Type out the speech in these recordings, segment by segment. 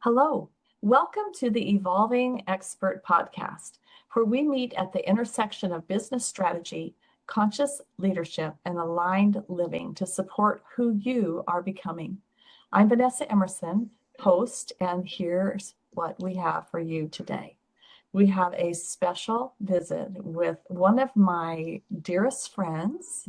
Hello, welcome to the Evolving Expert Podcast, where we meet at the intersection of business strategy, conscious leadership, and aligned living to support who you are becoming. I'm Vanessa Emerson, host, and here's what we have for you today. We have a special visit with one of my dearest friends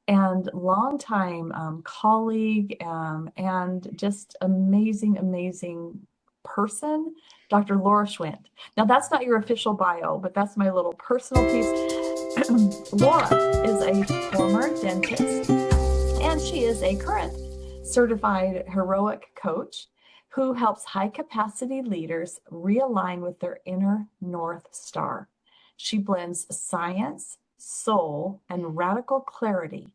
and longtime colleague and just amazing person, Dr. Laura Schwindt. Now, that's not your official bio, but that's my little personal piece. Laura is a former dentist, and she is a current certified heroic coach who helps high-capacity leaders realign with their inner North Star. She blends science, soul, and radical clarity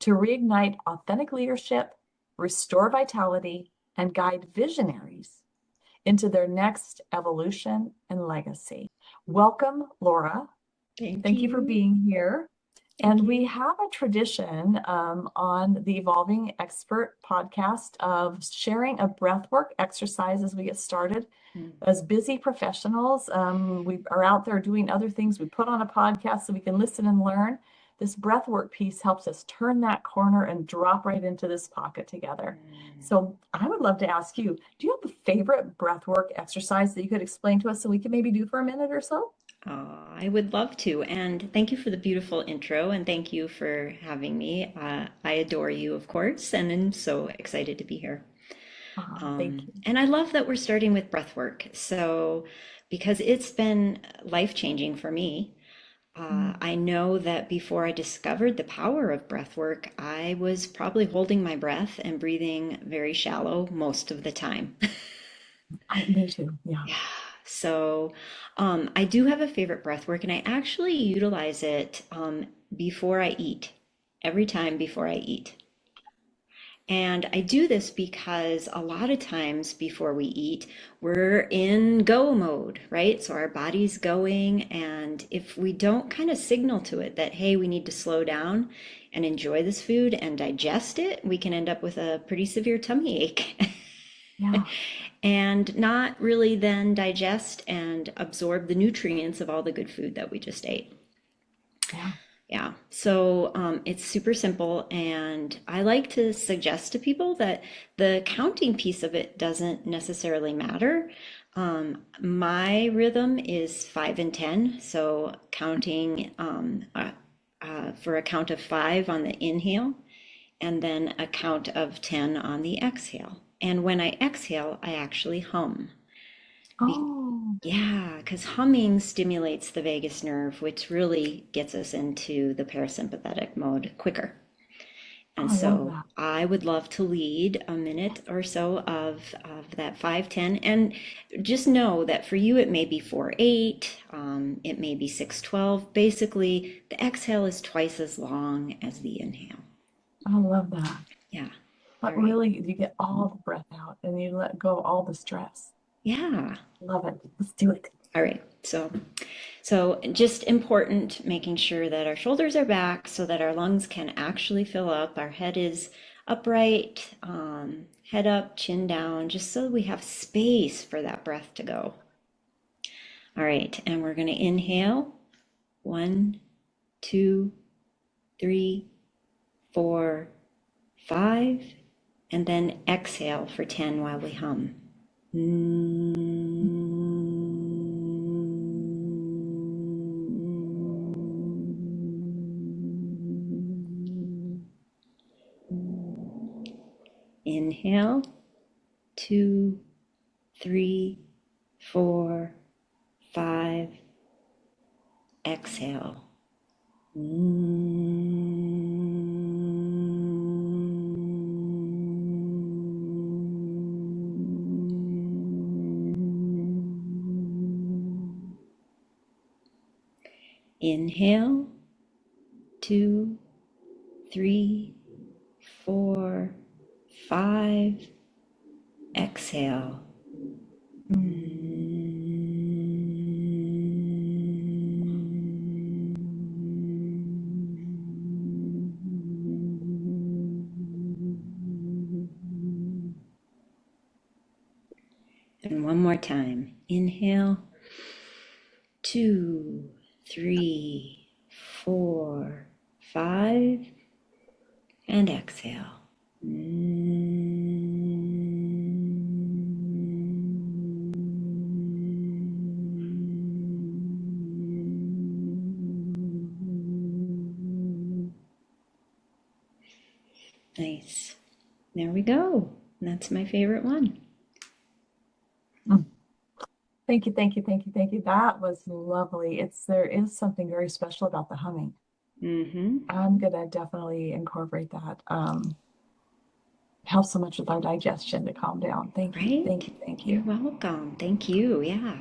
to reignite authentic leadership, restore vitality, and guide visionaries into their next evolution and legacy. Welcome, Laura. Thank you for being here. And we have a tradition on the Evolving Expert podcast of sharing a breathwork exercise as we get started. As busy professionals, we are out there doing other things. We put on a podcast so we can listen and learn. This breathwork piece helps us turn that corner and drop right into this pocket together. So I would love to ask you, do you have a favorite breathwork exercise that you could explain to us so we can maybe do for a minute or so? I would love to. And thank you for the beautiful intro. And thank you for having me. I adore you, of course, and I'm so excited to be here. Thank you. And I love that we're starting with breath work. So, because it's been life-changing for me. I know that before I discovered the power of breath work, I was probably holding my breath and breathing very shallow most of the time. Me too. Yeah. So I do have a favorite breath work, and I actually utilize it before I eat, every time before I eat. And I do this because a lot of times before we eat, we're in go mode, right? So our body's going, and if we don't kind of signal to it that, hey, we need to slow down and enjoy this food and digest it, we can end up with a pretty severe tummy ache. Yeah. And not really then digest and absorb the nutrients of all the good food that we just ate. Yeah. Yeah, so it's super simple, and I like to suggest to people that the counting piece of it doesn't necessarily matter. My rhythm is 5 and 10, so counting for a count of 5 on the inhale, and then a count of 10 on the exhale. And when I exhale, I actually hum. Oh, Yeah, because humming stimulates the vagus nerve, which really gets us into the parasympathetic mode quicker. And I love so that. I would love to lead a minute or so of that 5-10. And just know that for you, it may be 4-8, it may be 6-12. Basically, the exhale is twice as long as the inhale. I love that. Yeah. But All right. really, you get all the breath out and you let go of all the stress. Yeah. Love it. Let's do it. All right. So just important, making sure that our shoulders are back so that our lungs can actually fill up. Our head is upright, head up, chin down, just so we have space for that breath to go. All right, and we're going to inhale. 1, 2, 3, 4, 5, and then exhale for 10 while we hum. Inhale, 2, 3, 4, 5. Exhale. Inhale, 2, 3, 4, 5. Exhale. And one more time. Inhale. 2, 3, 4, 5. And exhale. Nice. There we go. That's my favorite one. Thank you, thank you, thank you, thank you. That was lovely. There is something very special about the humming. I'm gonna definitely incorporate that. Helps so much with our digestion to calm down. Thank you, Right? thank you, thank You're you. welcome. Thank you. Yeah.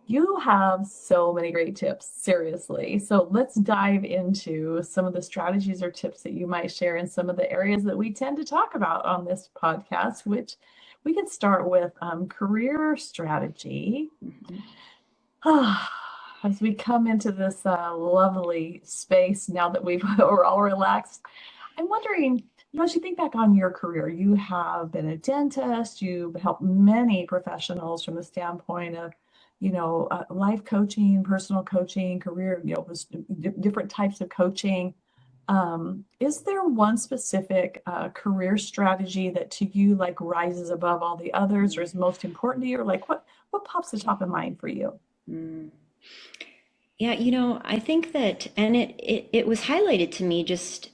You have so many great tips, seriously. So let's dive into some of the strategies or tips that you might share in some of the areas that we tend to talk about on this podcast, which we can start with career strategy. As we come into this lovely space now that we're all relaxed, I'm wondering, as you think back on your career, you have been a dentist, you've helped many professionals from the standpoint of, life coaching, personal coaching, career, different types of coaching. Is there one specific career strategy that to you like rises above all the others or is most important to you? Or like what pops the top of mind for you? Yeah, I think that, and it was highlighted to me just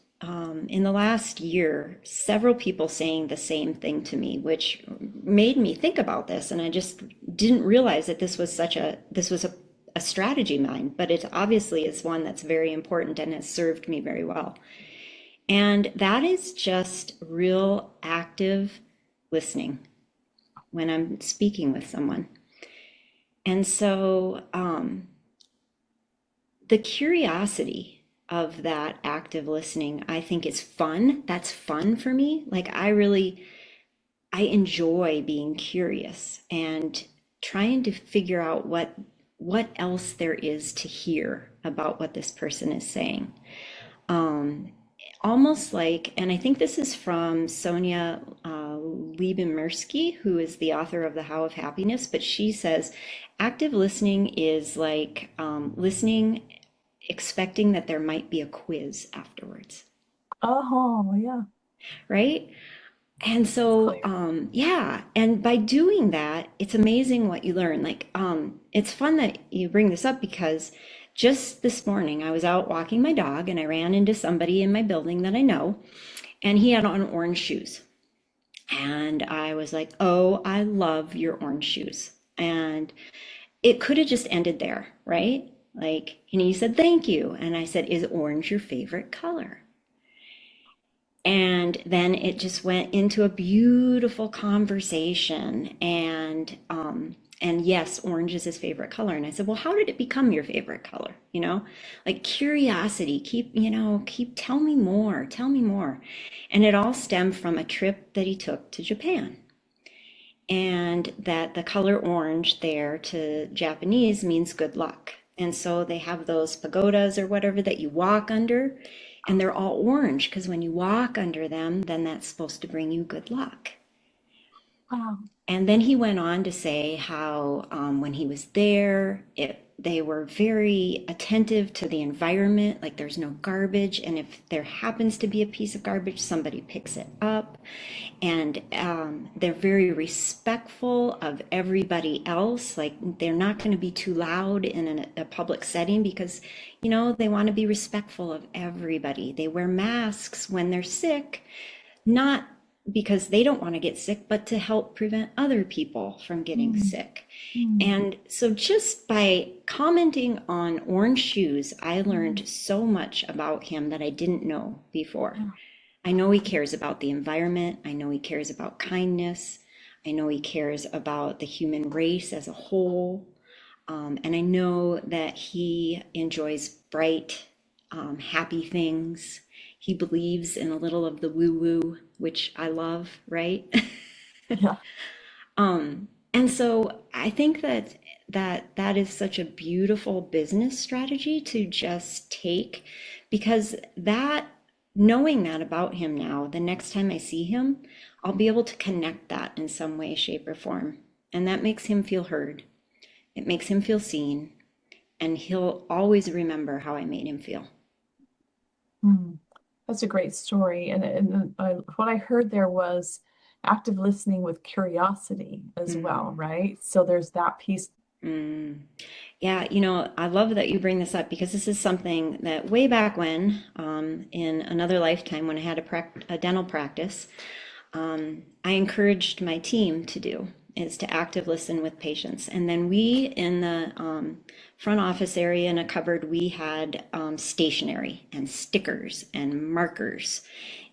in the last year, several people saying the same thing to me, which made me think about this. And I just didn't realize that this was a strategy of mine, but it obviously is one that's very important and has served me very well. And that is just real active listening when I'm speaking with someone. And so, the curiosity of that active listening, I think is fun. That's fun for me. Like I enjoy being curious and trying to figure out what else there is to hear about what this person is saying. Almost like, and I think this is from Sonia Liebenmersky, who is the author of The How of Happiness, but she says active listening is like listening, expecting that there might be a quiz afterwards, Oh, yeah, right? And it's so, clear. yeah, and by doing that, it's amazing what you learn. Like, it's fun that you bring this up because just this morning I was out walking my dog and I ran into somebody in my building that I know, and he had on orange shoes. And I was like, oh, I love your orange shoes. And it could have just ended there, right? Like, and he said, thank you. And I said, is orange your favorite color? And then it just went into a beautiful conversation. And yes, orange is his favorite color. And I said, well, how did it become your favorite color? Like curiosity, tell me more, tell me more. And it all stemmed from a trip that he took to Japan. And that the color orange there to Japanese means good luck. And so they have those pagodas or whatever that you walk under, and they're all orange because when you walk under them, then that's supposed to bring you good luck. Wow. And then he went on to say how when he was there, they were very attentive to the environment, like there's no garbage. And if there happens to be a piece of garbage, somebody picks it up. And they're very respectful of everybody else. Like they're not going to be too loud in a public setting because, they want to be respectful of everybody. They wear masks when they're sick, not because they don't want to get sick, but to help prevent other people from getting sick. And so just by commenting on orange shoes, I learned so much about him that I didn't know before. I know he cares about the environment. I know he cares about kindness. I know he cares about the human race as a whole. And I know that he enjoys bright, happy things. He believes in a little of the woo-woo, which I love, right? Yeah. And so I think that is such a beautiful business strategy to just take, because that knowing that about him now, the next time I see him, I'll be able to connect that in some way, shape, or form. And that makes him feel heard. It makes him feel seen. And he'll always remember how I made him feel. Hmm. That's a great story. What I heard there was active listening with curiosity as well, right? So there's that piece. Yeah, you know, I love that you bring this up because this is something that way back when, in another lifetime, when I had a dental practice, I encouraged my team to do is to active listen with patients. And then we, in the front office area in a cupboard, we had stationery and stickers and markers.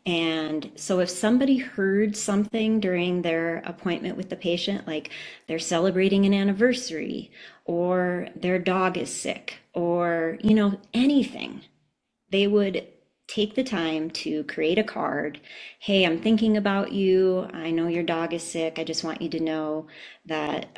And so if somebody heard something during their appointment with the patient, like they're celebrating an anniversary or their dog is sick or, you know, anything, they would take the time to create a card. Hey, I'm thinking about you. I know your dog is sick. I just want you to know that,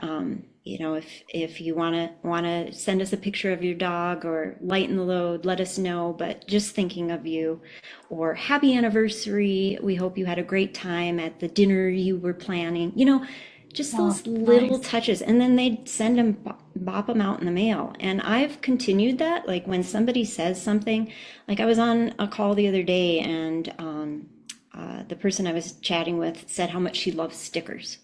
you know, if you want to send us a picture of your dog or lighten the load, let us know. But just thinking of you, or happy anniversary. We hope you had a great time at the dinner you were planning. You know, just Oh, those little nice. touches, and then they'd send them, bop them out in the mail. And I've continued that. Like when somebody says something, like I was on a call the other day, and the person I was chatting with said how much she loves stickers.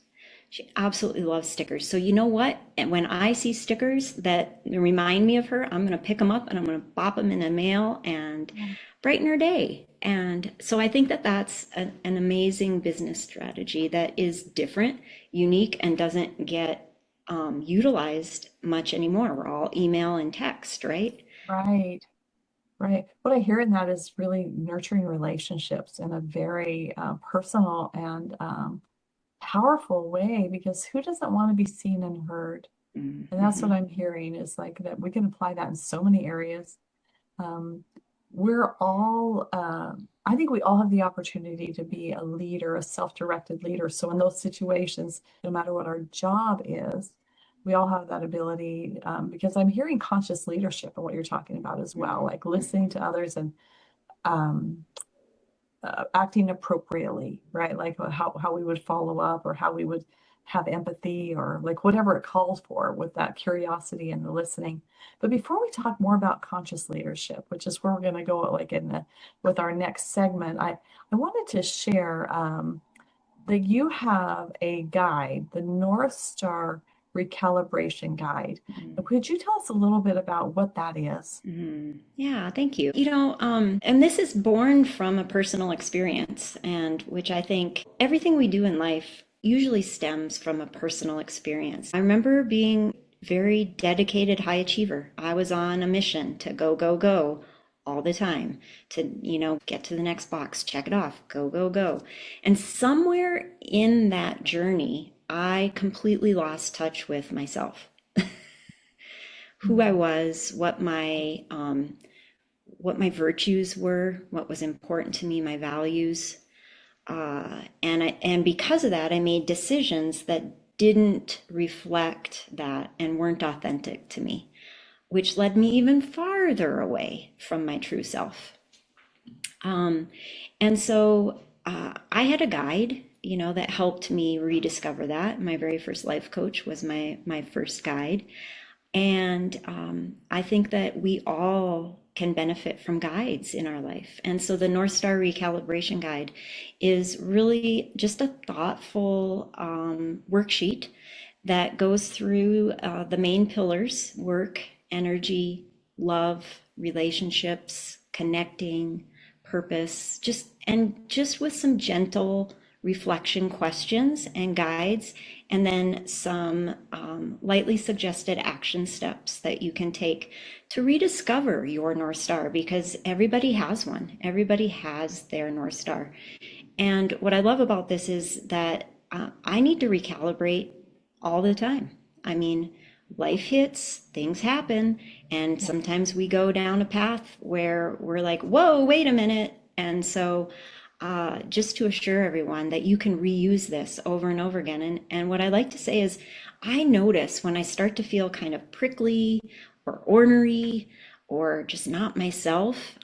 She absolutely loves stickers. So you know what? And when I see stickers that remind me of her, I'm going to pick them up and I'm going to bop them in the mail and brighten her day. And so I think that that's an amazing business strategy that is different, unique, and doesn't get utilized much anymore. We're all email and text, right? Right, right. What I hear in that is really nurturing relationships in a very personal and powerful way, because who doesn't want to be seen and heard? And that's what Mhm. I'm hearing is like that we can apply that in so many areas. Um, we're all, I think we all have the opportunity to be a leader, a self-directed leader. So in those situations, no matter what our job is, we all have that ability, because I'm hearing conscious leadership and what you're talking about as well, like listening to others and um, acting appropriately, right? Like how we would follow up or how we would have empathy or like whatever it calls for with that curiosity and the listening. But before we talk more about conscious leadership, which is where we're going to go like in the with our next segment, I wanted to share that you have a guide, the North Star Recalibration Guide. Could you tell us a little bit about what that is? Yeah, thank you. You know, and this is born from a personal experience, and which I think everything we do in life usually stems from a personal experience. I remember being very dedicated high achiever. I was on a mission to go, go, go all the time, to, you know, get to the next box, check it off, go, go, go. And somewhere in that journey, I completely lost touch with myself, who I was, what my virtues were, what was important to me, my values, and because of that, I made decisions that didn't reflect that and weren't authentic to me, which led me even farther away from my true self. And so I had a guide, you know, that helped me rediscover that. My very first life coach was my first guide. And I think that we all can benefit from guides in our life. And so the North Star Recalibration Guide is really just a thoughtful worksheet that goes through the main pillars: work, energy, love, relationships, connecting, purpose, just with some gentle reflection questions and guides, and then some lightly suggested action steps that you can take to rediscover your North Star, because everybody has one. Everybody has their North Star. And what I love about this is that I need to recalibrate all the time. I mean, life hits, things happen, and sometimes we go down a path where we're like, whoa, wait a minute. And so just to assure everyone that you can reuse this over and over again. And what I like to say is, I notice when I start to feel kind of prickly or ornery or just not myself,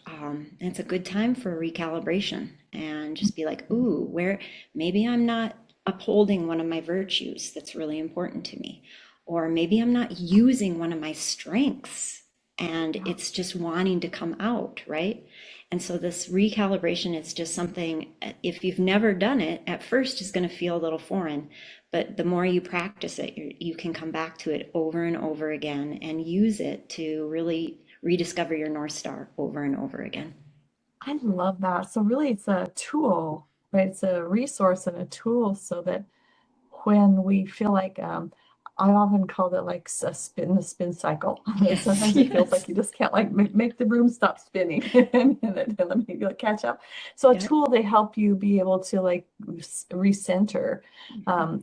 it's a good time for recalibration and just be like, ooh, where maybe I'm not upholding one of my virtues that's really important to me. Or maybe I'm not using one of my strengths and it's just wanting to come out, right? And so this recalibration is just something, if you've never done it, at first is going to feel a little foreign, but the more you practice it, you can come back to it over and over again and use it to really rediscover your North Star over and over again. I love that. So really it's a tool, right? It's a resource and a tool so that when we feel like I often call it like the spin cycle. Yes, Sometimes it feels like yes. you just can't like make the room stop spinning and then maybe like catch up. So a Yeah. tool to help you be able to like recenter.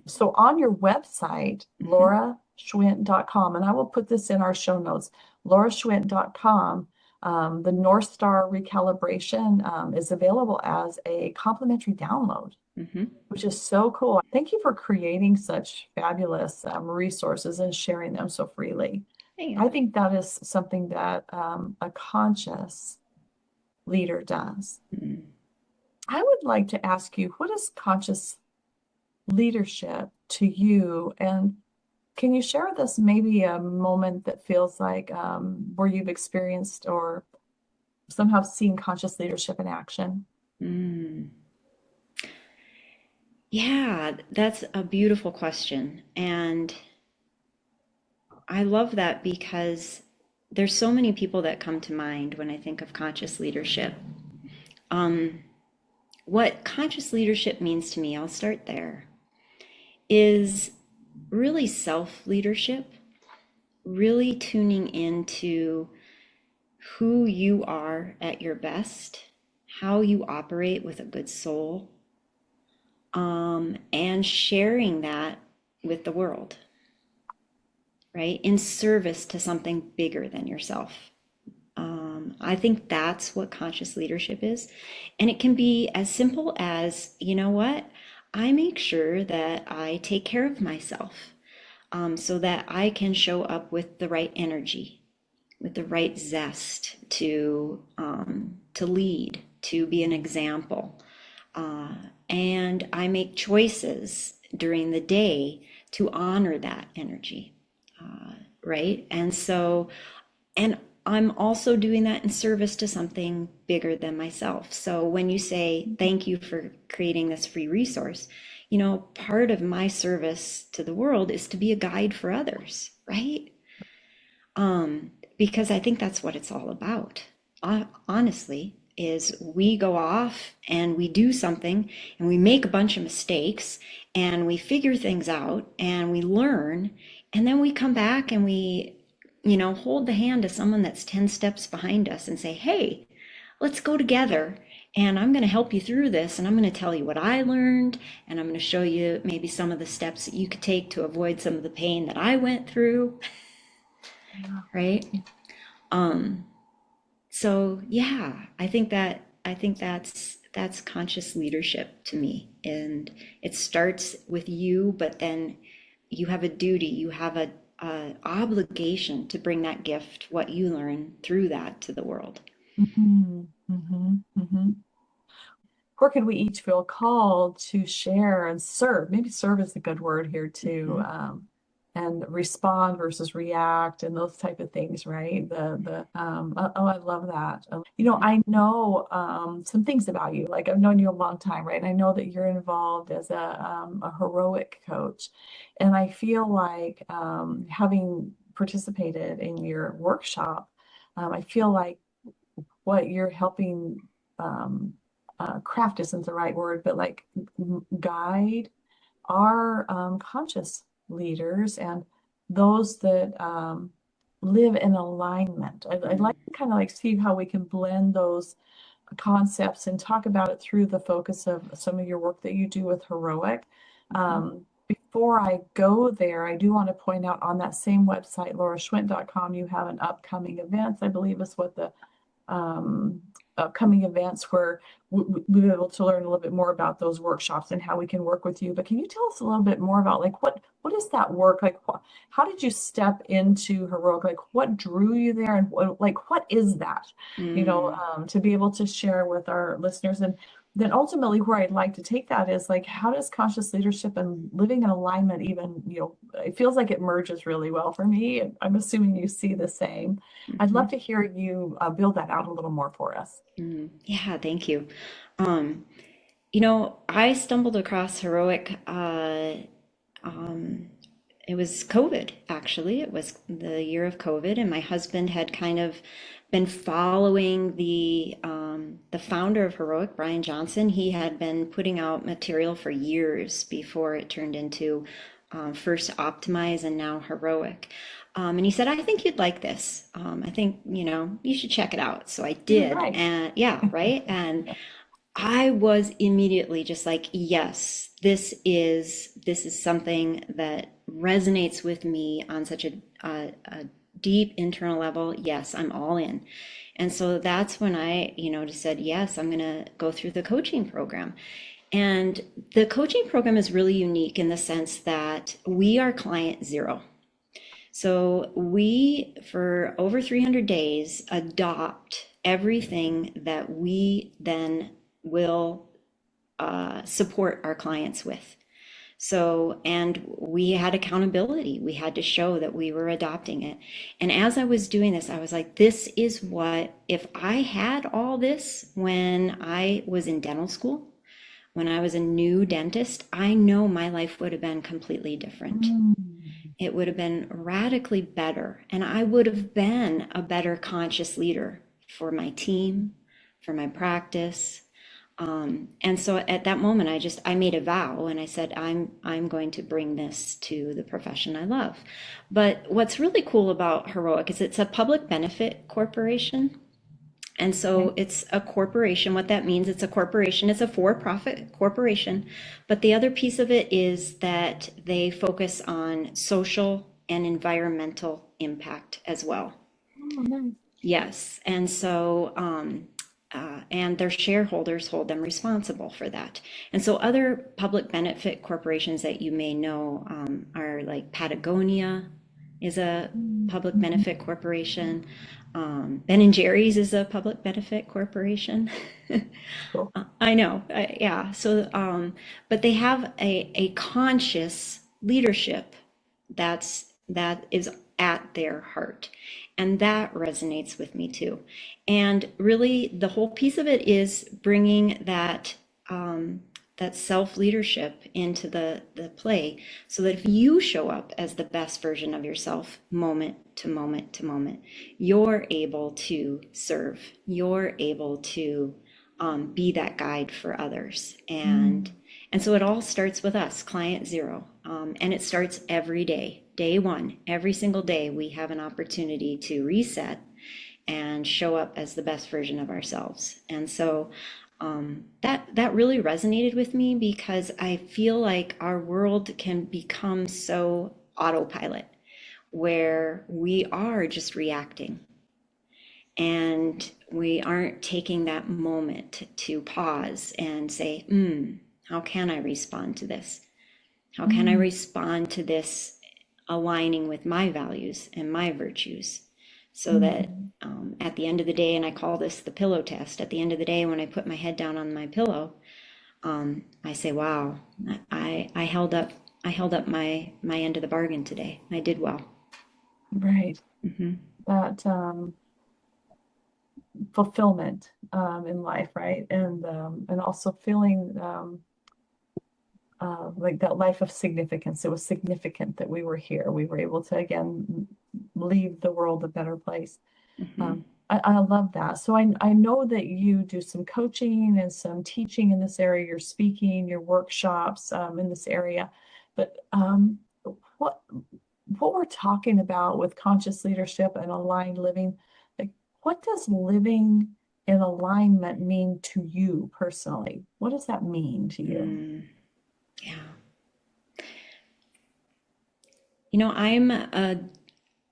So on your website, Mhm. lauraschwindt.com, and I will put this in our show notes, lauraschwindt.com. The North Star Recalibration is available as a complimentary download, Mhm. which is so cool. Thank you for creating such fabulous resources and sharing them so freely. Yeah. I think that is something that a conscious leader does. Mm. I would like to ask you, what is conscious leadership to you? And can you share with us maybe a moment that feels like where you've experienced or somehow seen conscious leadership in action? Mm. Yeah, that's a beautiful question. And I love that because there's so many people that come to mind when I think of conscious leadership. Um, what conscious leadership means to me, I'll start there, is really self leadership, really tuning into who you are at your best, how you operate with a good soul, and sharing that with the world, right? In service to something bigger than yourself. I think that's what conscious leadership is. And it can be as simple as, you know what? I make sure that I take care of myself so that I can show up with the right energy, with the right zest to lead, to be an example. And I make choices during the day to honor that energy, right? And so, and I'm also doing that in service to something bigger than myself. So when you say, thank you for creating this free resource, you know, part of my service to the world is to be a guide for others, right? Because I think that's what it's all about. Honestly, is we go off and we do something and we make a bunch of mistakes and we figure things out and we learn and then we come back and we, you know, hold the hand of someone that's 10 steps behind us and say, hey, let's go together and I'm going to help you through this and I'm going to tell you what I learned and I'm going to show you maybe some of the steps that you could take to avoid some of the pain that I went through, right? So yeah, I think that's conscious leadership to me. And it starts with you, but then you have a duty, you have a obligation to bring that gift, what you learn through that to the world. Mhm, mhm, mhm. Where could we each feel called to share and serve? Maybe serve is a good word here too. Mhm. And respond versus react and those type of things, right? Oh, I love that. I know some things about you. Like I've known you a long time, right? And I know that you're involved as a heroic coach, and I feel like having participated in your workshop, I feel like what you're helping craft isn't the right word, but like guide our conscious leaders and those that live in alignment. I'd like to kind of like see how we can blend those concepts and talk about it through the focus of some of your work that you do with heroic. Mhm. Before I go there, I do want to point out on that same website, lauraschwindt.com, you have an upcoming events, I believe is what the um, upcoming events where we'll be able to learn a little bit more about those workshops and how we can work with you. But can you tell us a little bit more about like what is that work like? How did you step into heroic? Like what drew you there, and what is that? Mm. To be able to share with our listeners. And then ultimately where I'd like to take that is like, how does conscious leadership and living in alignment even, it feels like it merges really well for me. And I'm assuming you see the same. I'd love to hear you build that out a little more for us. Yeah, thank you. Um, I stumbled across heroic. It was COVID, actually. It was the year of COVID, and my husband had kind of been following the founder of Heroic, Brian Johnson. He had been putting out material for years before it turned into first Optimize and now Heroic. And he said, I think you'd like this. I think, you should check it out. So I did. Right. And yeah, right. And I was immediately just like, yes, this is something that resonates with me on such a deep internal level. Yes, I'm all in. And so that's when I, just said, yes, I'm going to go through the coaching program. And the coaching program is really unique in the sense that we are client zero. So we, for over 300 days, adopt everything that we then will support our clients with. So, and we had accountability. We had to show that we were adopting it. And as I was doing this, I was like, this is what, if I had all this when I was in dental school, when I was a new dentist, I know my life would have been completely different. It would have been radically better. And I would have been a better conscious leader for my team, for my practice. And so at that moment, I made a vow and I said, I'm going to bring this to the profession I love. But what's really cool about Heroic is it's a public benefit corporation. And so it's a corporation. What that means, it's a corporation, it's a for-profit corporation. But the other piece of it is that they focus on social and environmental impact as well. Oh, nice. Yes. And so, and their shareholders hold them responsible for that. And so other public benefit corporations that you may know are like Patagonia is a public benefit corporation. Ben and Jerry's is a public benefit corporation. Cool. I know, yeah. So, but they have a conscious leadership that is at their heart, and that resonates with me too. And really, the whole piece of it is bringing that self leadership into the play, so that if you show up as the best version of yourself, moment to moment to moment, you're able to serve. You're able to be that guide for others. And so it all starts with us, client zero. And it starts every day. Day one, every single day, we have an opportunity to reset and show up as the best version of ourselves. And so that really resonated with me, because I feel like our world can become so autopilot, where we are just reacting and we aren't taking that moment to pause and say, how can I respond to this? How can I respond to this aligning with my values and my virtues? So that at the end of the day, and I call this the pillow test, at the end of the day, when I put my head down on my pillow, I say, wow, I held up my end of the bargain today. I did well. Right. That fulfillment in life, right? And also feeling like that life of significance. It was significant that we were here. We were able to, again, leave the world a better place. I love that. So I know that you do some coaching and some teaching in this area. You're speaking, your workshops in this area. But what we're talking about with conscious leadership and aligned living, like, what does living in alignment mean to you personally? What does that mean to you? Yeah.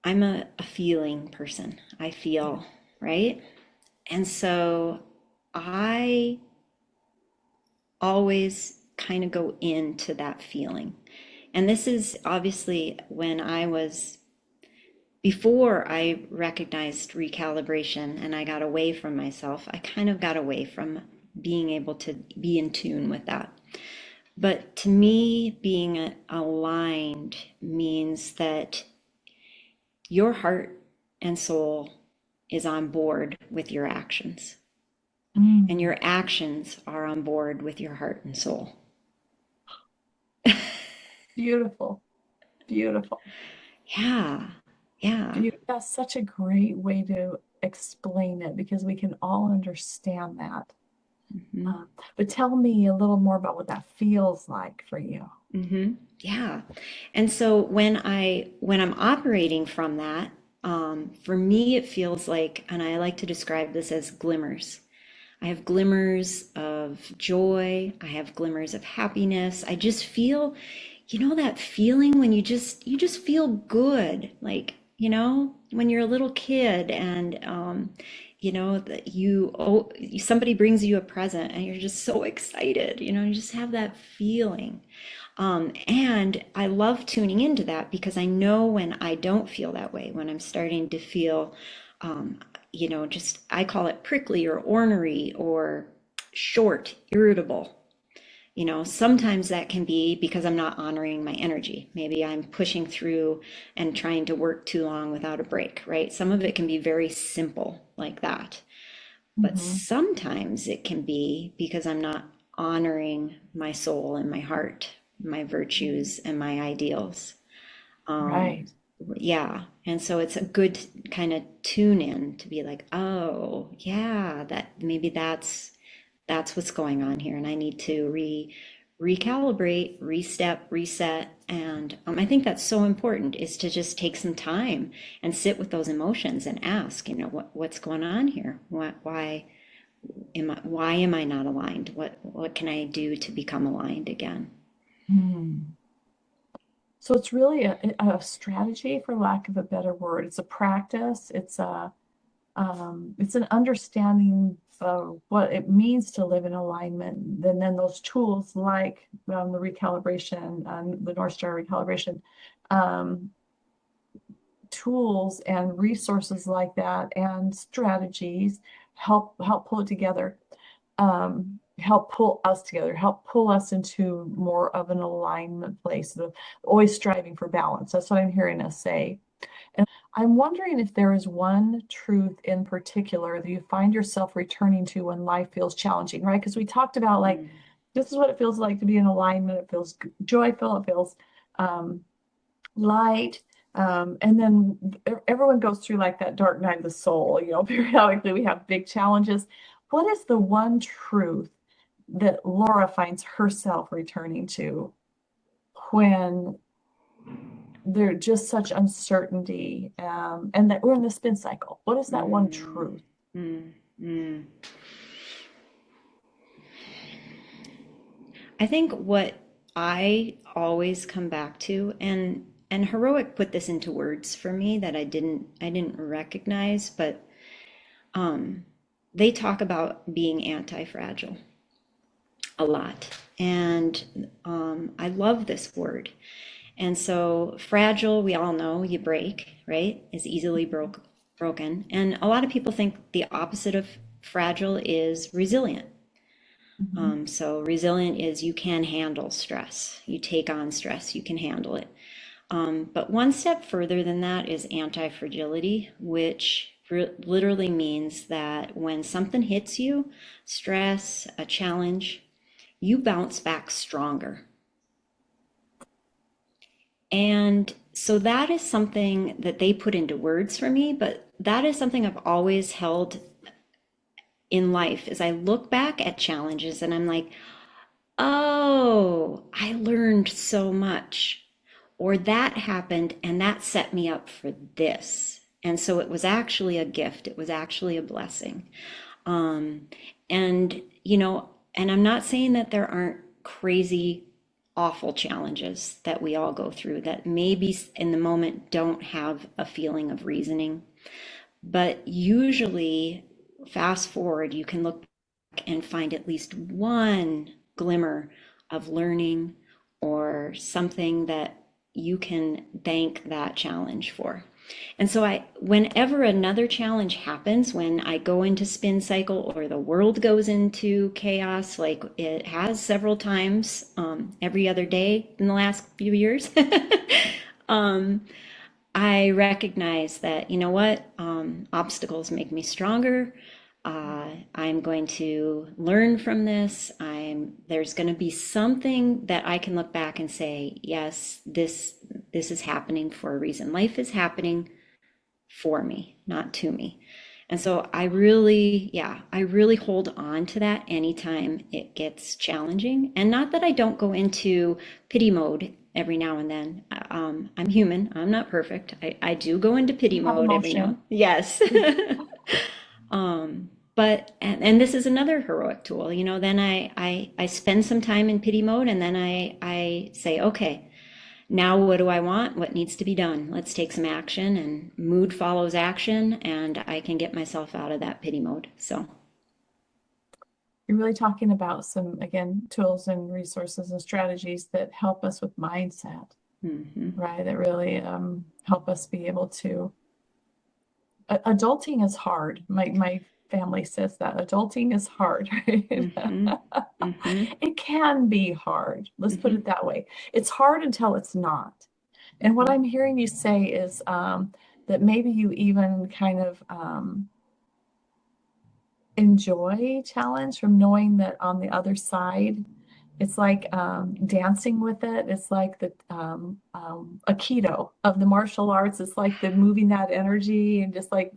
I'm a feeling person. I feel, right? And so I always kind of go into that feeling. And this is obviously before I recognized recalibration and I got away from myself, I kind of got away from being able to be in tune with that. But to me, being aligned means that your heart and soul is on board with your actions, and your actions are on board with your heart and soul. Beautiful, beautiful. Yeah, yeah. That's such a great way to explain it because we can all understand that. Mm-hmm. But tell me a little more about what that feels like for you. Mm-hmm. Yeah. And so when I'm operating from that, for me it feels like, and I like to describe this as glimmers. I have glimmers of joy. I have glimmers of happiness. I just feel, that feeling when you just feel good. Like, when you're a little kid and, that somebody brings you a present and you're just so excited, you just have that feeling. And I love tuning into that because I know when I don't feel that way, when I'm starting to feel, just I call it prickly or ornery or short, irritable. Sometimes that can be because I'm not honoring my energy. Maybe I'm pushing through and trying to work too long without a break, right? Some of it can be very simple like that. But Hmm. sometimes it can be because I'm not honoring my soul and my heart, my virtues and my ideals. Um, Right. yeah. And so it's a good kind of tune in to be like, oh, yeah, that maybe that's what's going on here. And I need to recalibrate, restep, reset. And I think that's so important is to just take some time and sit with those emotions and ask, what's going on here? Why am I not aligned? What can I do to become aligned again? Hmm. So it's really a strategy, for lack of a better word. It's a practice. It's an understanding of what it means to live in alignment. And then those tools like the recalibration, the North Star recalibration, um, tools and resources like that, and strategies help pull it together, help pull us together, help pull us into more of an alignment place of always striving for balance. That's what I'm hearing us say. I'm wondering if there is one truth in particular that you find yourself returning to when life feels challenging, right? Because we talked about like, Mm, this is what it feels like to be in alignment. It feels joyful, it feels um, light. And then everyone goes through like that dark night of the soul, periodically we have big challenges. What is the one truth that Laura finds herself returning to when there's just such uncertainty, and that we're in the spin cycle? What is that one mm, truth? mm, mm. I think what I always come back to, and heroic put this into words for me that I didn't recognize, but they talk about being anti-fragile a lot. And I love this word. And so fragile, we all know you break, right? Is easily broken. And a lot of people think the opposite of fragile is resilient. Mhm. So resilient is you can handle stress. You take on stress, you can handle it. But one step further than that is anti-fragility, which literally means that when something hits you, stress, a challenge, you bounce back stronger. And so that is something that they put into words for me, but that is something I've always held in life as I look back at challenges and I'm like, oh, I learned so much. Or that happened and that set me up for this. And so it was actually a gift. It was actually a blessing. Um, and I'm not saying that there aren't crazy, awful challenges that we all go through that maybe in the moment don't have a feeling of reasoning. But usually, fast forward, you can look back and find at least one glimmer of learning or something that you can thank that challenge for. And so whenever another challenge happens, when I go into spin cycle or the world goes into chaos, like it has several times, every other day in the last few years, um, I recognize that, you know what, obstacles make me stronger. I'm going to learn from this. There's going to be something that I can look back and say, yes, this is happening for a reason. Life is happening for me, not to me. And so I really hold on to that anytime it gets challenging. And not that I don't go into pity mode every now and then. I'm human. I'm not perfect. I do go into pity You have mode every now. emotion. Yes. But and this is another heroic tool, then I spend some time in pity mode, and then I say, okay, now what do I want? What needs to be done? Let's take some action, and mood follows action, and I can get myself out of that pity mode. So, You're really talking about some, again, tools and resources and strategies that help us with mindset, right? That really help us be able to. Adulting is hard. My family says that adulting is hard, right? It can be hard. Let's put it that way. It's hard until it's not. And what I'm hearing you say is that maybe you even kind of enjoy challenge from knowing that on the other side, it's like dancing with it. It's like the Aikido of the martial arts. It's like the moving that energy and just like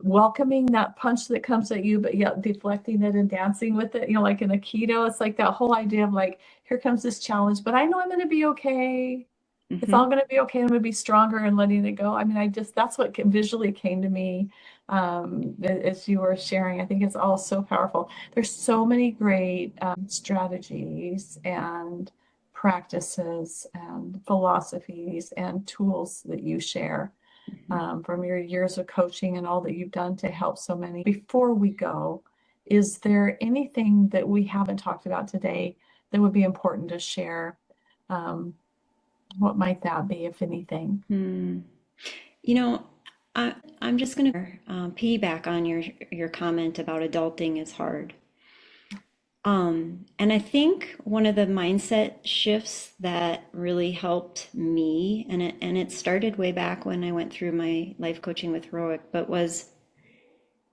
welcoming that punch that comes at you, but yet deflecting it and dancing with it. Like in Aikido, it's like that whole idea of like, here comes this challenge, but I know I'm going to be okay. It's all going to be okay. I'm going to be stronger and letting it go. I mean, that's what visually came to me as you were sharing. I think it's all so powerful. There's so many great strategies and practices and philosophies and tools that you share from your years of coaching and all that you've done to help so many. Before we go, is there anything that we haven't talked about today that would be important to share? What might that be, if anything? You know, I'm just going to piggyback on your comment about adulting is hard. And I think one of the mindset shifts that really helped me, and it started way back when I went through my life coaching with Heroic, but was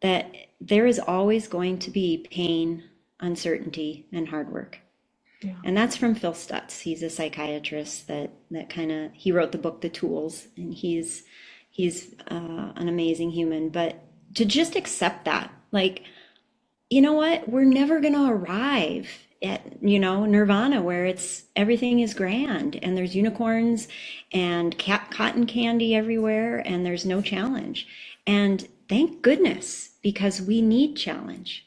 that there is always going to be pain, uncertainty, and hard work. Yeah. And that's from Phil Stutz. He's a psychiatrist that he wrote the book The Tools, and he's an amazing human. But to just accept that, like, you know what, we're never going to arrive at nirvana, where everything is grand and there's unicorns and cotton candy everywhere and there's no challenge. And thank goodness, because we need challenge.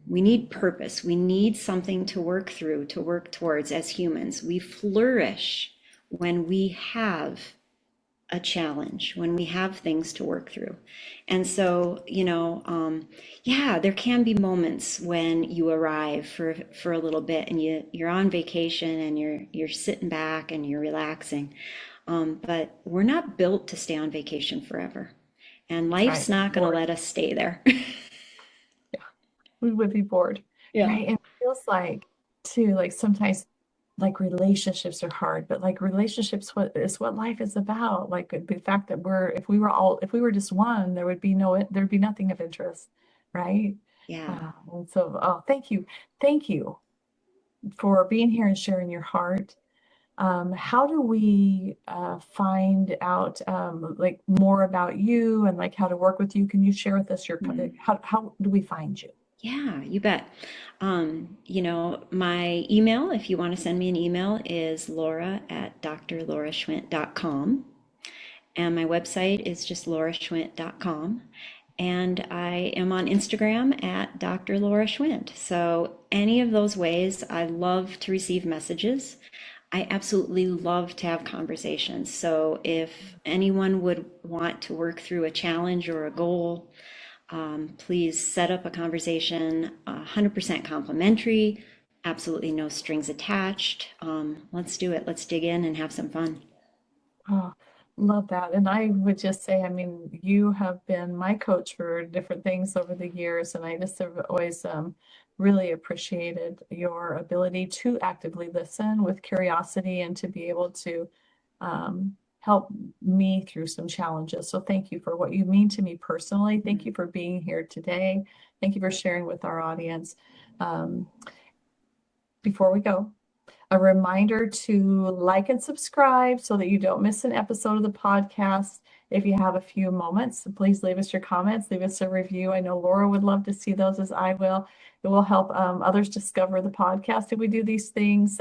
We need purpose. We need something to work through, to work towards as humans. We flourish when we have a challenge, when we have things to work through. And so, there can be moments when you arrive for a little bit and you're on vacation and you're sitting back and you're relaxing. But we're not built to stay on vacation forever. And life's not going to let us stay there. We would be bored. Yeah. Right. And it feels like too, like sometimes like relationships are hard, but like relationships is what life is about. Like the fact that if we were just one, there'd be nothing of interest. Right. Yeah. And so, thank you. Thank you for being here and sharing your heart. How do we find out like more about you and like how to work with you? Can you share with us how do we find you? Yeah, you bet. My email, if you want to send me an email, is laura@drlauraschwindt.com. And my website is just lauraschwindt.com. And I am on Instagram at Dr. Laura Schwindt. So any of those ways, I love to receive messages. I absolutely love to have conversations. So if anyone would want to work through a challenge or a goal, please set up a conversation, 100% complimentary, absolutely no strings attached. Let's do it. Let's dig in and have some fun. Oh, Love that. And I would just say, I mean, you have been my coach for different things over the years, and I just have always really appreciated your ability to actively listen with curiosity and to be able to help me through some challenges. So thank you for what you mean to me personally. Thank you for being here today. Thank you for sharing with our audience. Um, Before we go, a reminder to like and subscribe so that you don't miss an episode of the podcast. If you have a few moments, please leave us your comments, leave us a review. I know Laura would love to see those, as I will. It will help others discover the podcast if we do these things.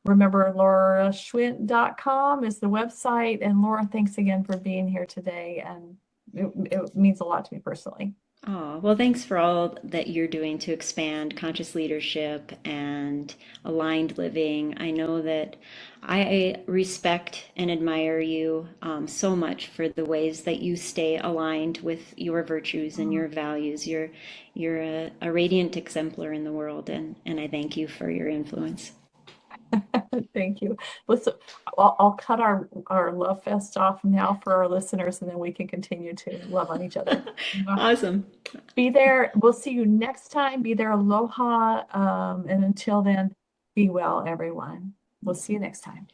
Remember, lauraschwindt.com is the website. And Laura, thanks again for being here today. And it means a lot to me personally. Oh, well, thanks for all that you're doing to expand conscious leadership and aligned living. I know that I respect and admire you so much for the ways that you stay aligned with your virtues and your values. You're a radiant exemplar in the world, and I thank you for your influence. Thank you. Listen, I'll cut our love fest off now for our listeners, and then we can continue to love on each other. Awesome. Be there. We'll see you next time. Be there. Aloha. And until then, be well, everyone. We'll see you next time.